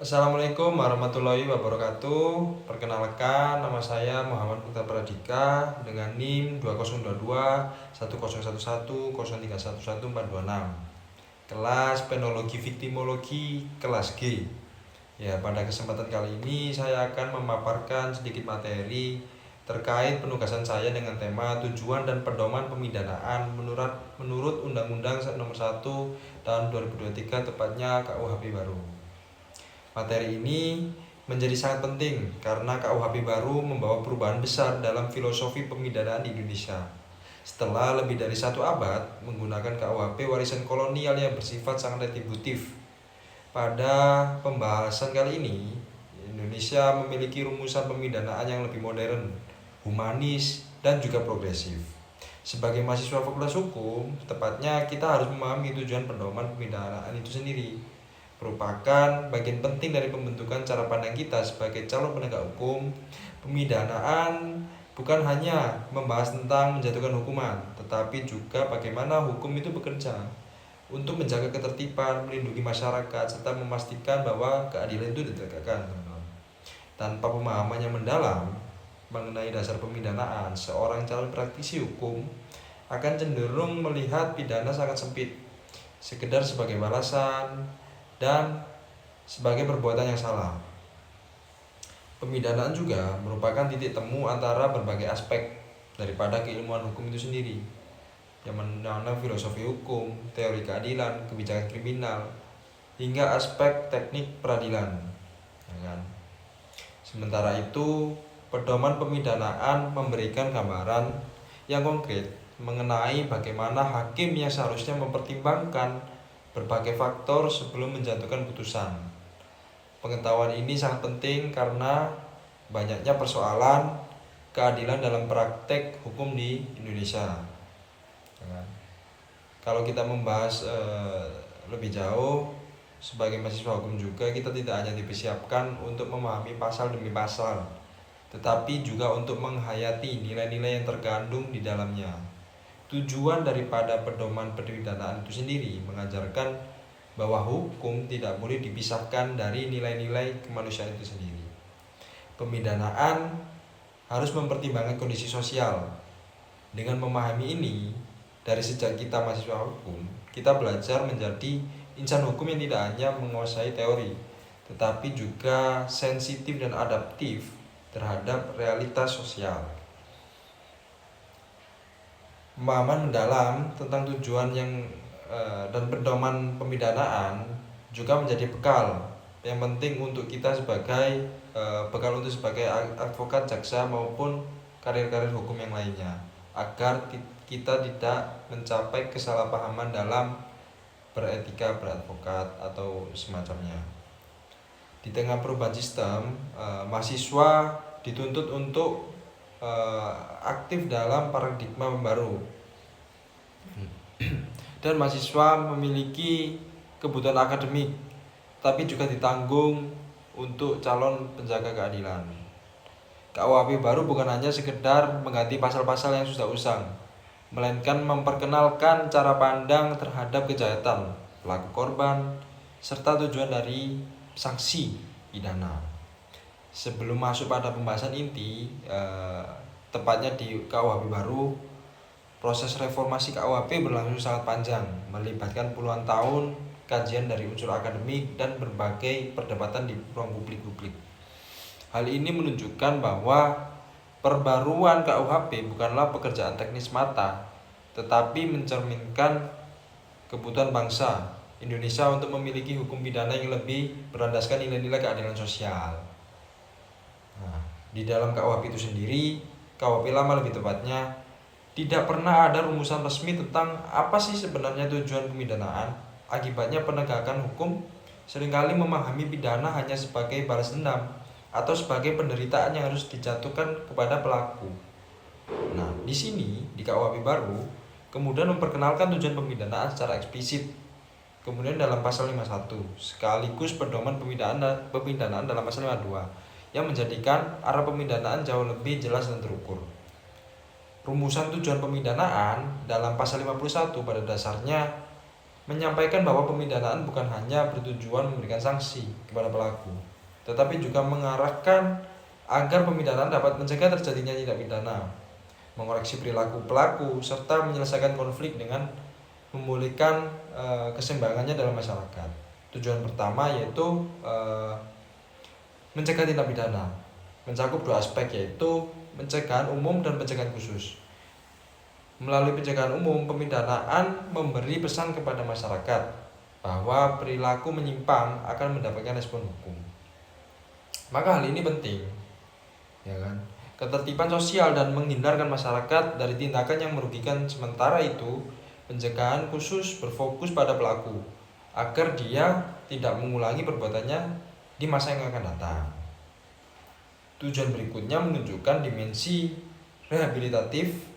Assalamualaikum warahmatullahi wabarakatuh. Perkenalkan, nama saya Muhammad Putra Pradika dengan NIM 2022 101103114226. Kelas Penologi Viktimologi kelas G. Ya, pada kesempatan kali ini saya akan memaparkan sedikit materi terkait penugasan saya dengan tema tujuan dan pedoman pemidanaan menurut Undang-Undang Nomor 1 Tahun 2023, tepatnya KUHP baru. Materi ini menjadi sangat penting karena KUHP baru membawa perubahan besar dalam filosofi pemidanaan di Indonesia. Setelah lebih dari 1 abad menggunakan KUHP warisan kolonial yang bersifat sangat retributif. Pada pembahasan kali ini, Indonesia memiliki rumusan pemidanaan yang lebih modern, humanis, dan juga progresif. Sebagai mahasiswa Fakultas Hukum, tepatnya kita harus memahami tujuan pedoman pemidanaan itu sendiri, merupakan bagian penting dari pembentukan cara pandang kita sebagai calon penegak hukum. Pemidanaan bukan hanya membahas tentang menjatuhkan hukuman, tetapi juga bagaimana hukum itu bekerja untuk menjaga ketertiban, melindungi masyarakat, serta memastikan bahwa keadilan itu ditegakkan. Tanpa pemahaman yang mendalam mengenai dasar pemidanaan, seorang calon praktisi hukum akan cenderung melihat pidana sangat sempit, sekedar sebagai balasan dan sebagai perbuatan yang salah. Pemidanaan juga merupakan titik temu antara berbagai aspek daripada keilmuan hukum itu sendiri, yang mana filosofi hukum, teori keadilan, kebijakan kriminal, hingga aspek teknik peradilan. Sementara itu, pedoman pemidanaan memberikan gambaran yang konkret mengenai bagaimana hakim yang seharusnya mempertimbangkan berbagai faktor sebelum menjatuhkan putusan. Pengetahuan ini sangat penting karena banyaknya persoalan keadilan dalam praktek hukum di Indonesia. Kalau kita membahas lebih jauh, sebagai mahasiswa hukum juga kita tidak hanya dipersiapkan untuk memahami pasal demi pasal, tetapi juga untuk menghayati nilai-nilai yang terkandung di dalamnya. Tujuan daripada pedoman pemidanaan itu sendiri mengajarkan bahwa hukum tidak boleh dipisahkan dari nilai-nilai kemanusiaan itu sendiri. Pemidanaan harus mempertimbangkan kondisi sosial. Dengan memahami ini, dari sejak kita mahasiswa hukum, kita belajar menjadi insan hukum yang tidak hanya menguasai teori, tetapi juga sensitif dan adaptif terhadap realitas sosial. Pemahaman mendalam tentang tujuan dan pedoman pemidanaan juga menjadi bekal yang penting untuk kita sebagai advokat, jaksa maupun karir-karir hukum yang lainnya, agar kita tidak mencapai kesalahpahaman dalam beretika beradvokat atau semacamnya. Di tengah perubahan sistem, mahasiswa dituntut untuk aktif dalam paradigma baru, dan mahasiswa memiliki kebutuhan akademik, tapi juga ditanggung untuk calon penjaga keadilan. KUHP baru bukan hanya sekedar mengganti pasal-pasal yang sudah usang, melainkan memperkenalkan cara pandang terhadap kejahatan, pelaku korban, serta tujuan dari sanksi pidana. Sebelum masuk pada pembahasan inti, tepatnya di KUHP baru, proses reformasi KUHP berlangsung sangat panjang, melibatkan puluhan tahun kajian dari unsur akademik dan berbagai perdebatan di ruang publik. Hal ini menunjukkan bahwa perbaruan KUHP bukanlah pekerjaan teknis mata, tetapi mencerminkan kebutuhan bangsa Indonesia untuk memiliki hukum pidana yang lebih berlandaskan nilai-nilai keadilan sosial. Di dalam KUHP itu sendiri, KUHP lama lebih tepatnya, tidak pernah ada rumusan resmi tentang apa sih sebenarnya tujuan pemidanaan. Akibatnya penegakan hukum seringkali memahami pidana hanya sebagai balas dendam atau sebagai penderitaan yang harus dijatuhkan kepada pelaku. Nah, di sini di KUHP baru kemudian memperkenalkan tujuan pemidanaan secara eksplisit. Kemudian dalam pasal 51 sekaligus pedoman pemidanaan dalam pasal 52 yang menjadikan arah pemidanaan jauh lebih jelas dan terukur. Rumusan tujuan pemidanaan dalam pasal 51 pada dasarnya menyampaikan bahwa pemidanaan bukan hanya bertujuan memberikan sanksi kepada pelaku, tetapi juga mengarahkan agar pemidanaan dapat mencegah terjadinya tindak pidana, mengoreksi perilaku pelaku, serta menyelesaikan konflik dengan memulihkan keseimbangannya dalam masyarakat. Tujuan pertama yaitu mencegah tindak pidana, mencakup dua aspek yaitu pencegahan umum dan pencegahan khusus. Melalui pencegahan umum, pemidanaan memberi pesan kepada masyarakat bahwa perilaku menyimpang akan mendapatkan respon hukum. Maka hal ini penting, ya kan? Ketertiban sosial dan menghindarkan masyarakat dari tindakan yang merugikan. Sementara itu, pencegahan khusus berfokus pada pelaku agar dia tidak mengulangi perbuatannya di masa yang akan datang. Tujuan berikutnya menunjukkan dimensi rehabilitatif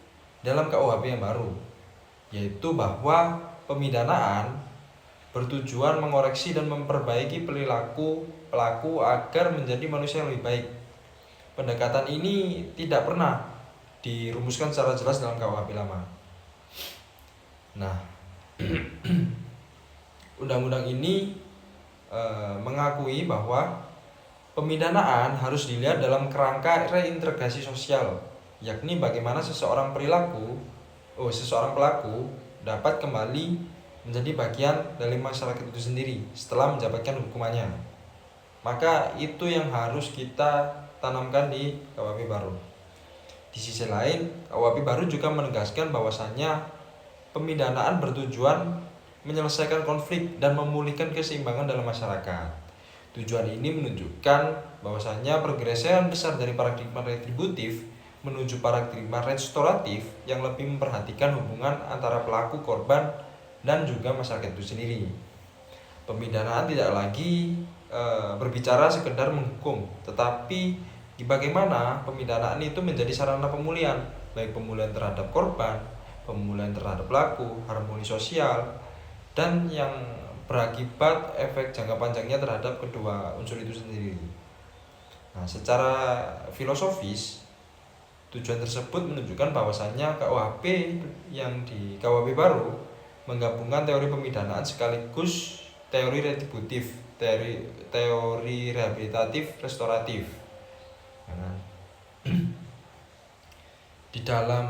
dalam KUHP yang baru, yaitu bahwa pemidanaan bertujuan mengoreksi dan memperbaiki perilaku pelaku agar menjadi manusia yang lebih baik. Pendekatan ini tidak pernah dirumuskan secara jelas dalam KUHP lama. Nah, undang-undang ini mengakui bahwa pemidanaan harus dilihat dalam kerangka reintegrasi sosial, yakni bagaimana seseorang pelaku dapat kembali menjadi bagian dari masyarakat itu sendiri setelah menjabatkan hukumannya. Maka itu yang harus kita tanamkan di KUHP baru. Di sisi lain, KUHP baru juga menegaskan bahwasannya pemidanaan bertujuan menyelesaikan konflik dan memulihkan keseimbangan dalam masyarakat. Tujuan ini menunjukkan bahwasannya pergeseran besar dari paradigma retributif menuju paradigma restoratif yang lebih memperhatikan hubungan antara pelaku, korban, dan juga masyarakat itu sendiri. Pemidanaan tidak lagi berbicara sekedar menghukum, tetapi bagaimana pemidanaan itu menjadi sarana pemulihan, baik pemulihan terhadap korban, pemulihan terhadap pelaku, harmoni sosial, dan yang berakibat efek jangka panjangnya terhadap kedua unsur itu sendiri. Nah, secara filosofis, tujuan tersebut menunjukkan bahwasannya KUHP yang di KUHP baru menggabungkan teori pemidanaan sekaligus teori retributif, teori rehabilitatif, restoratif. Nah, di dalam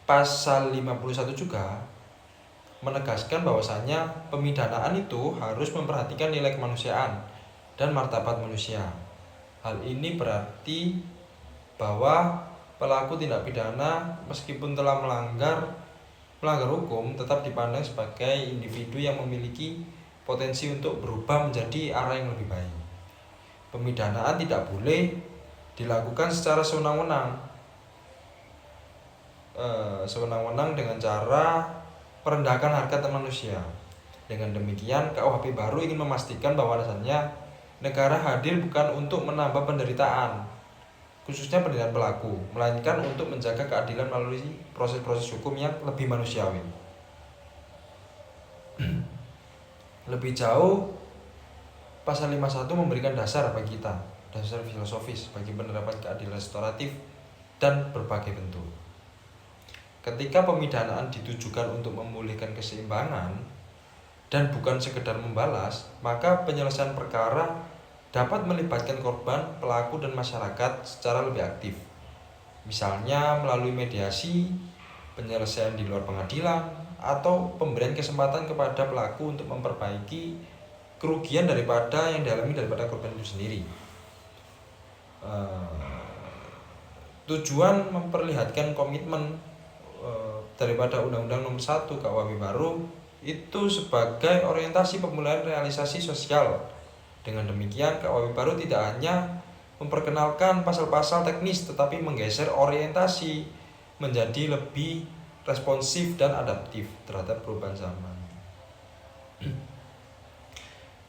pasal 51 juga menegaskan bahwasannya pemidanaan itu harus memperhatikan nilai kemanusiaan dan martabat manusia. Hal ini berarti bahwa pelaku tindak pidana meskipun telah melanggar hukum tetap dipandang sebagai individu yang memiliki potensi untuk berubah menjadi arah yang lebih baik. Pemidanaan tidak boleh dilakukan secara sewenang-wenang dengan cara merendahkan harkat manusia. Dengan demikian, KUHP baru ingin memastikan bahwa dasarnya negara hadir bukan untuk menambah penderitaan, khususnya penderitaan pelaku, melainkan untuk menjaga keadilan melalui proses-proses hukum yang lebih manusiawi. Lebih jauh, pasal 51 memberikan dasar bagi kita, dasar filosofis bagi penerapan keadilan restoratif dan berbagai bentuk. Ketika pemidanaan ditujukan untuk memulihkan keseimbangan dan bukan sekedar membalas, maka penyelesaian perkara dapat melibatkan korban, pelaku, dan masyarakat secara lebih aktif. Misalnya melalui mediasi, penyelesaian di luar pengadilan, atau pemberian kesempatan kepada pelaku untuk memperbaiki kerugian daripada yang dialami daripada korban itu sendiri. Tujuan memperlihatkan komitmen daripada Undang-Undang Nomor 1 KUHP baru itu sebagai orientasi pemulihan realisasi sosial. Dengan demikian, KUHP baru tidak hanya memperkenalkan pasal-pasal teknis tetapi menggeser orientasi menjadi lebih responsif dan adaptif terhadap perubahan zaman.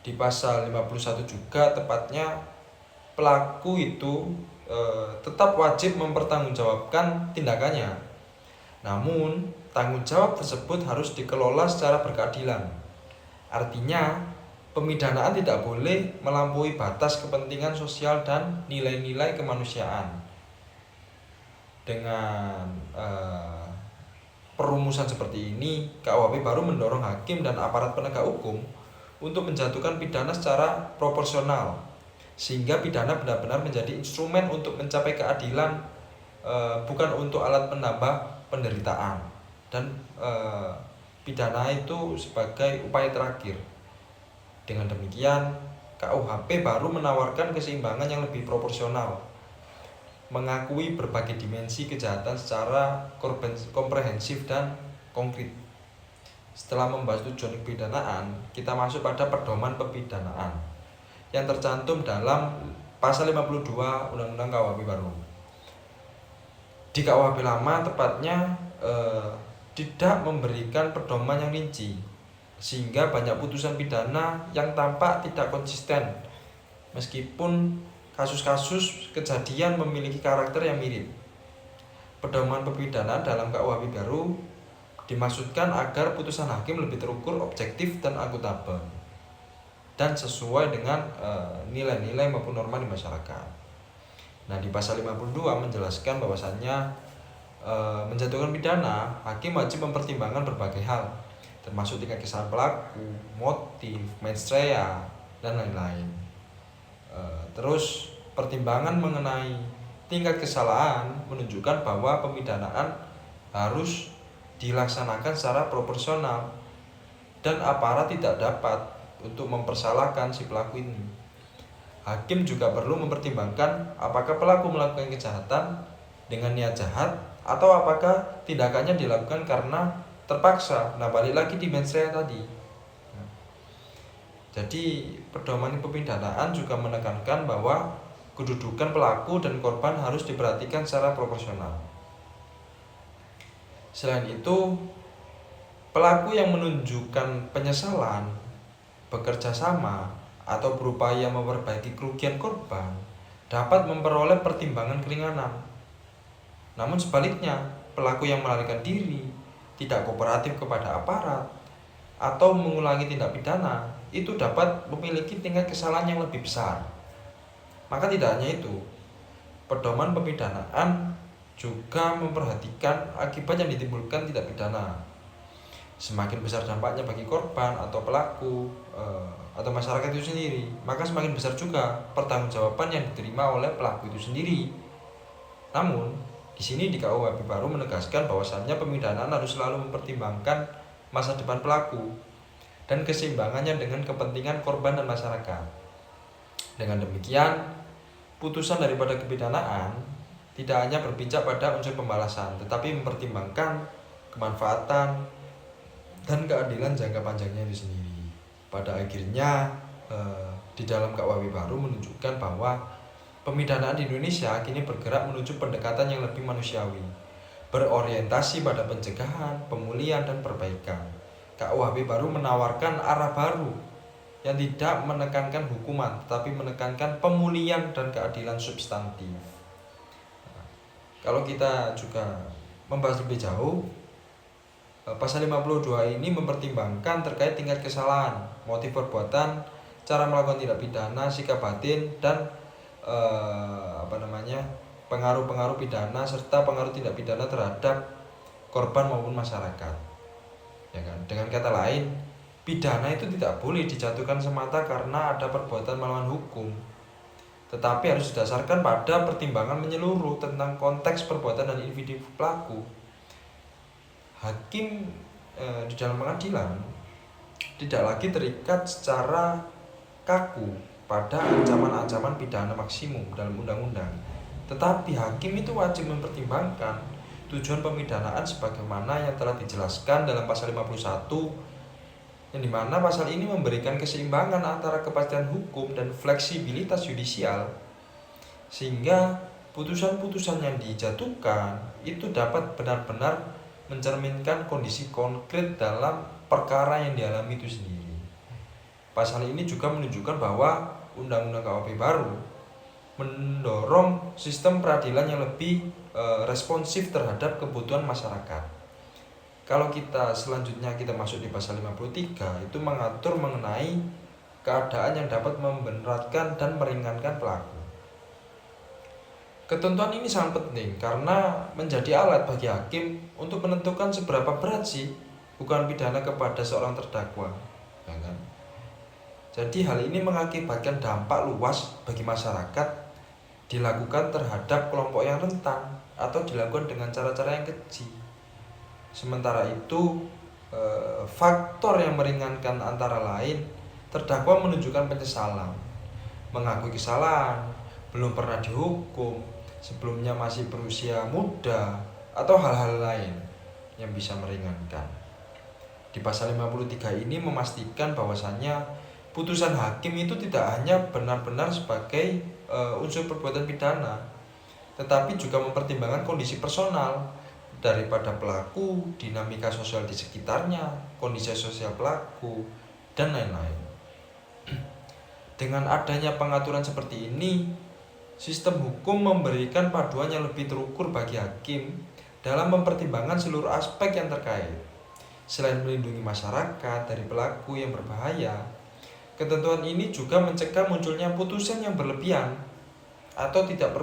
Di pasal 51 juga tepatnya pelaku itu tetap wajib mempertanggungjawabkan tindakannya. Namun, tanggung jawab tersebut harus dikelola secara berkeadilan. Artinya, pemidanaan tidak boleh melampaui batas kepentingan sosial dan nilai-nilai kemanusiaan. Dengan perumusan seperti ini, KUHP baru mendorong hakim dan aparat penegak hukum untuk menjatuhkan pidana secara proporsional, sehingga pidana benar-benar menjadi instrumen untuk mencapai keadilan, bukan untuk alat penambah penderitaan. Dan pidana itu sebagai upaya terakhir. Dengan demikian, KUHP baru menawarkan keseimbangan yang lebih proporsional, mengakui berbagai dimensi kejahatan secara komprehensif dan konkret. Setelah membahas tujuan kepidanaan, kita masuk pada pedoman pemidanaan yang tercantum dalam pasal 52 Undang-Undang KUHP baru. Di KUHP lama tepatnya tidak memberikan pedoman yang rinci, sehingga banyak putusan pidana yang tampak tidak konsisten meskipun kasus-kasus kejadian memiliki karakter yang mirip. Pedoman pemidanaan dalam KUHP baru dimaksudkan agar putusan hakim lebih terukur, objektif, dan akuntabel, dan sesuai dengan nilai-nilai maupun norma di masyarakat. Nah, di pasal 52 menjelaskan bahwasannya menjatuhkan pidana, hakim wajib mempertimbangkan berbagai hal, termasuk tingkat kesalahan pelaku, motif, mens rea, dan lain-lain. Terus pertimbangan mengenai tingkat kesalahan menunjukkan bahwa pemidanaan harus dilaksanakan secara proporsional dan aparat tidak dapat untuk mempersalahkan si pelaku ini. Hakim juga perlu mempertimbangkan apakah pelaku melakukan kejahatan dengan niat jahat atau apakah tindakannya dilakukan karena terpaksa. Nah, balik lagi di mens rea tadi. Jadi pedoman pemidanaan juga menekankan bahwa kedudukan pelaku dan korban harus diperhatikan secara proporsional. Selain itu, pelaku yang menunjukkan penyesalan, bekerja sama, atau berupaya memperbaiki kerugian korban dapat memperoleh pertimbangan keringanan. Namun sebaliknya, pelaku yang melarikan diri, tidak kooperatif kepada aparat, atau mengulangi tindak pidana itu dapat memiliki tingkat kesalahan yang lebih besar. Maka tidak hanya itu, pedoman pemidanaan juga memperhatikan akibat yang ditimbulkan tindak pidana. Semakin besar dampaknya bagi korban atau pelaku atau masyarakat itu sendiri, maka semakin besar juga pertanggungjawaban yang diterima oleh pelaku itu sendiri. Namun, di sini di KUHP baru menegaskan bahwasannya pemidanaan harus selalu mempertimbangkan masa depan pelaku dan keseimbangannya dengan kepentingan korban dan masyarakat. Dengan demikian, putusan daripada kepidanaan tidak hanya berpijak pada unsur pembalasan, tetapi mempertimbangkan kemanfaatan dan keadilan jangka panjangnya itu sendiri. Pada akhirnya, di dalam KUHP baru menunjukkan bahwa pemidanaan di Indonesia kini bergerak menuju pendekatan yang lebih manusiawi, berorientasi pada pencegahan, pemulihan, dan perbaikan. KUHP baru menawarkan arah baru yang tidak menekankan hukuman, tetapi menekankan pemulihan dan keadilan substantif. Kalau kita juga membahas lebih jauh, pasal 52 ini mempertimbangkan terkait tingkat kesalahan, motif perbuatan, cara melakukan tindak pidana, sikap batin, dan pengaruh-pengaruh pidana serta pengaruh tindak pidana terhadap korban maupun masyarakat. Ya kan? Dengan kata lain, pidana itu tidak boleh dijatuhkan semata karena ada perbuatan melawan hukum, tetapi harus didasarkan pada pertimbangan menyeluruh tentang konteks perbuatan dan individu pelaku. Hakim di dalam pengadilan tidak lagi terikat secara kaku pada ancaman-ancaman pidana maksimum dalam undang-undang, tetapi hakim itu wajib mempertimbangkan tujuan pemidanaan sebagaimana yang telah dijelaskan dalam pasal 51, yang dimana pasal ini memberikan keseimbangan antara kepastian hukum dan fleksibilitas yudisial, sehingga putusan-putusan yang dijatuhkan itu dapat benar-benar mencerminkan kondisi konkret dalam perkara yang dialami itu sendiri. Pasal ini juga menunjukkan bahwa Undang-Undang KUHP baru mendorong sistem peradilan yang lebih responsif terhadap kebutuhan masyarakat. Kalau kita selanjutnya kita masuk di pasal 53, itu mengatur mengenai keadaan yang dapat memberatkan dan meringankan pelaku. Ketentuan ini sangat penting karena menjadi alat bagi hakim untuk menentukan seberapa berat sih hukuman pidana kepada seorang terdakwa, ya kan? Jadi hal ini mengakibatkan dampak luas bagi masyarakat, dilakukan terhadap kelompok yang rentan atau dilakukan dengan cara-cara yang keji. Sementara itu, faktor yang meringankan antara lain terdakwa menunjukkan penyesalan, mengakui kesalahan, belum pernah dihukum, sebelumnya masih berusia muda, atau hal-hal lain yang bisa meringankan. Di pasal 53 ini memastikan bahwasannya putusan hakim itu tidak hanya benar-benar sebagai unsur perbuatan pidana, tetapi juga mempertimbangkan kondisi personal daripada pelaku, dinamika sosial di sekitarnya, kondisi sosial pelaku, dan lain-lain. Dengan adanya pengaturan seperti ini, sistem hukum memberikan paduan yang lebih terukur bagi hakim dalam mempertimbangkan seluruh aspek yang terkait. Selain melindungi masyarakat dari pelaku yang berbahaya, ketentuan ini juga mencegah munculnya putusan yang berlebihan atau tidak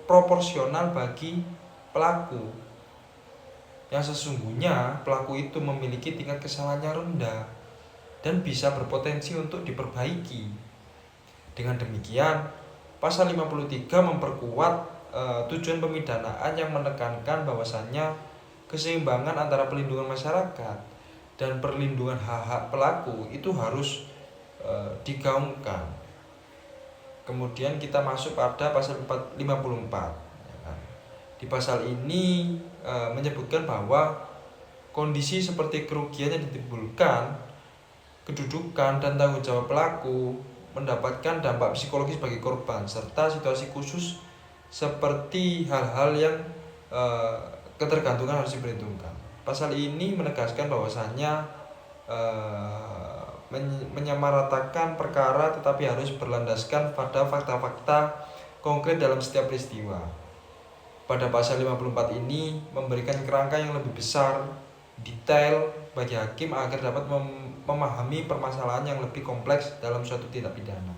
proporsional bagi pelaku. Yang sesungguhnya pelaku itu memiliki tingkat kesalahannya rendah dan bisa berpotensi untuk diperbaiki. Dengan demikian, pasal 53 memperkuat tujuan pemidanaan yang menekankan bahwasannya keseimbangan antara perlindungan masyarakat dan perlindungan hak-hak pelaku itu harus digaungkan. Kemudian kita masuk pada pasal 54. Di pasal ini menyebutkan bahwa kondisi seperti kerugian yang ditimbulkan, kedudukan dan tanggung jawab pelaku mendapatkan dampak psikologis bagi korban, serta situasi khusus seperti hal-hal yang ketergantungan harus diperhitungkan. Pasal ini menegaskan bahwasannya menyamaratakan perkara tetapi harus berlandaskan pada fakta-fakta konkret dalam setiap peristiwa. Pada pasal 54 ini memberikan kerangka yang lebih besar, detail bagi hakim agar dapat memahami permasalahan yang lebih kompleks dalam suatu tindak pidana.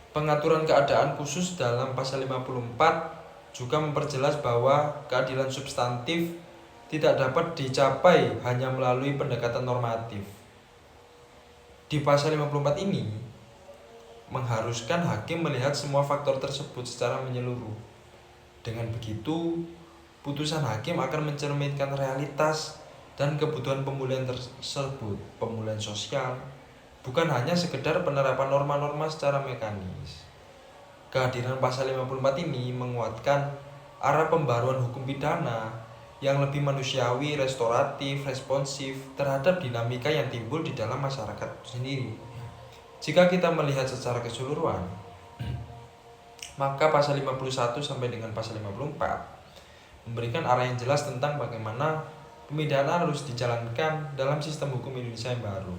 Pengaturan keadaan khusus dalam pasal 54 juga memperjelas bahwa keadilan substantif tidak dapat dicapai hanya melalui pendekatan normatif. Di pasal 54 ini mengharuskan hakim melihat semua faktor tersebut secara menyeluruh. Dengan begitu, putusan hakim akan mencerminkan realitas dan kebutuhan pemulihan tersebut, pemulihan sosial, bukan hanya sekedar penerapan norma-norma secara mekanis. Kehadiran pasal 54 ini menguatkan arah pembaruan hukum pidana yang lebih manusiawi, restoratif, responsif terhadap dinamika yang timbul di dalam masyarakat sendiri. Jika kita melihat secara keseluruhan, maka pasal 51 sampai dengan pasal 54 memberikan arah yang jelas tentang bagaimana pemidanaan harus dijalankan dalam sistem hukum Indonesia yang baru.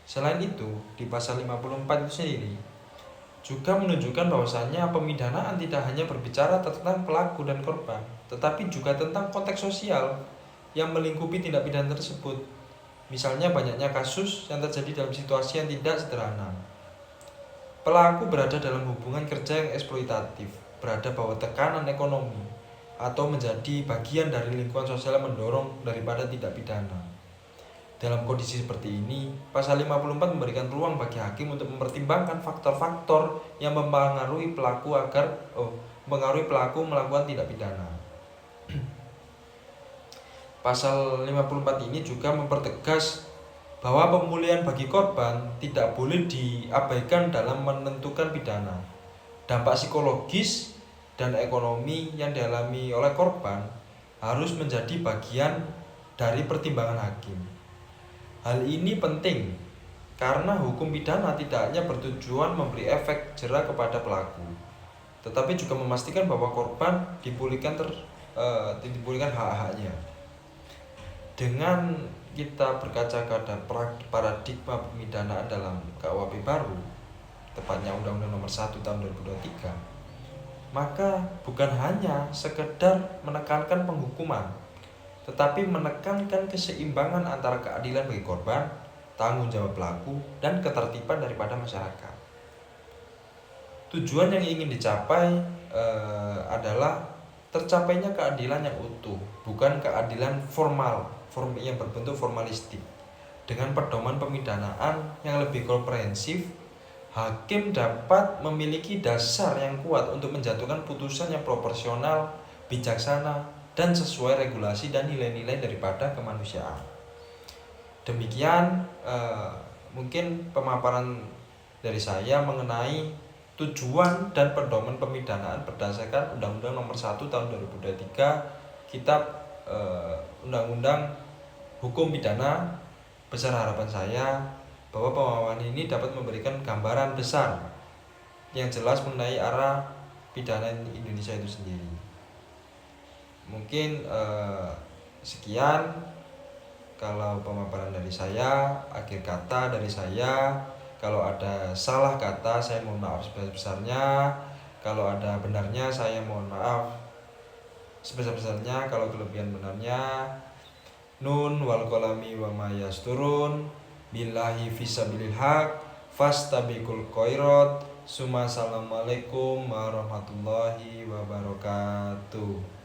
Selain itu, di pasal 54 itu sendiri juga menunjukkan bahwasannya pemidanaan tidak hanya berbicara tentang pelaku dan korban, tetapi juga tentang konteks sosial yang melingkupi tindak pidana tersebut. Misalnya banyaknya kasus yang terjadi dalam situasi yang tidak sederhana. Pelaku berada dalam hubungan kerja yang eksploitatif, berada bawah tekanan ekonomi, atau menjadi bagian dari lingkungan sosial yang mendorong daripada tindak pidana. Dalam kondisi seperti ini, pasal 54 memberikan ruang bagi hakim untuk mempertimbangkan faktor-faktor yang mempengaruhi pelaku melakukan tindak pidana. Pasal 54 ini juga mempertegas bahwa pemulihan bagi korban tidak boleh diabaikan dalam menentukan pidana. Dampak psikologis dan ekonomi yang dialami oleh korban harus menjadi bagian dari pertimbangan hakim. Hal ini penting karena hukum pidana tidak hanya bertujuan memberi efek jera kepada pelaku, tetapi juga memastikan bahwa korban dipulihkan hak-haknya. Dengan kita berkaca pada paradigma pemidanaan dalam KUHP baru, tepatnya Undang-Undang Nomor 1 Tahun 2023, maka bukan hanya sekedar menekankan penghukuman, tetapi menekankan keseimbangan antara keadilan bagi korban, tanggung jawab pelaku, dan ketertiban daripada masyarakat. Tujuan yang ingin dicapai adalah tercapainya keadilan yang utuh, bukan keadilan yang berbentuk formalistik. Dengan pedoman pemidanaan yang lebih komprehensif, hakim dapat memiliki dasar yang kuat untuk menjatuhkan putusan yang proporsional, bijaksana, dan sesuai regulasi dan nilai-nilai daripada kemanusiaan. Demikian mungkin pemaparan dari saya mengenai tujuan dan pedoman pemidanaan berdasarkan Undang-Undang Nomor 1 Tahun 2023, Kitab Undang-Undang Hukum Pidana. Besar harapan saya bahwa pemaparan ini dapat memberikan gambaran besar yang jelas mengenai arah pidana Indonesia itu sendiri. Mungkin sekian kalau pemaparan dari saya. Akhir kata dari saya, kalau ada salah kata saya mohon maaf sebesar-besarnya, kalau ada benarnya saya mohon maaf sebesar-besarnya, kalau kelebihan benarnya. Nun wal qalami wa ma yasturun, billahi fisabilil haq, fastabiqul khairat. Assalamualaikum warahmatullahi wabarakatuh.